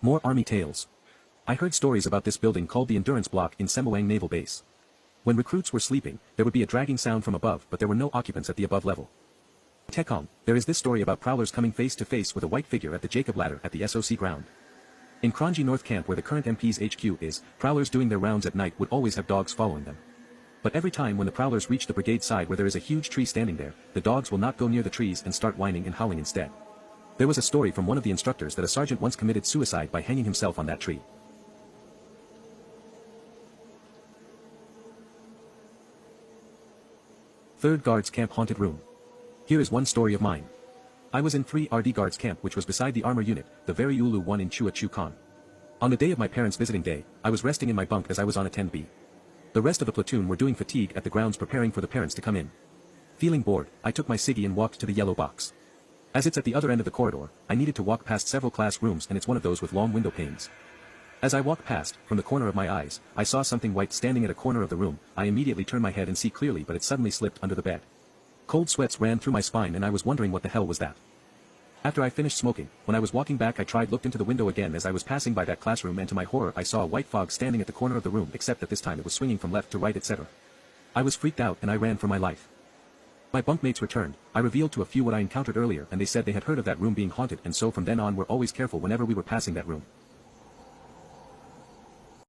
More Army tales. I heard stories about this building called the Endurance Block in Semuang Naval Base. When recruits were sleeping, there would be a dragging sound from above, but there were no occupants at the above level. Tekong, there is this story about prowlers coming face to face with a white figure at the Jacob Ladder at the SOC ground. In Kranji North Camp, where the current MP's HQ is, prowlers doing their rounds at night would always have dogs following them. But every time when the prowlers reach the brigade side where there is a huge tree standing there, the dogs will not go near the trees and start whining and howling instead. There was a story from one of the instructors that a sergeant once committed suicide by hanging himself on that tree. Third Guards Camp Haunted Room. Here is one story of mine. I was in 3 RD Guards Camp, which was beside the armor unit, the very Ulu one in Chua Chu Kang. On the day of my parents' visiting day, I was resting in my bunk as I was on a 10B. The rest of the platoon were doing fatigue at the grounds preparing for the parents to come in. Feeling bored, I took my ciggy and walked to the yellow box. As it's at the other end of the corridor, I needed to walk past several classrooms, and it's one of those with long window panes. As I walked past, from the corner of my eyes, I saw something white standing at a corner of the room. I immediately turned my head and see clearly, but it suddenly slipped under the bed. Cold sweats ran through my spine and I was wondering what the hell was that. After I finished smoking, when I was walking back I looked into the window again as I was passing by that classroom, and to my horror I saw a white fog standing at the corner of the room, except that this time it was swinging from left to right, etc. I was freaked out and I ran for my life. My bunkmates returned. I revealed to a few what I encountered earlier, and they said they had heard of that room being haunted, and so from then on were always careful whenever we were passing that room.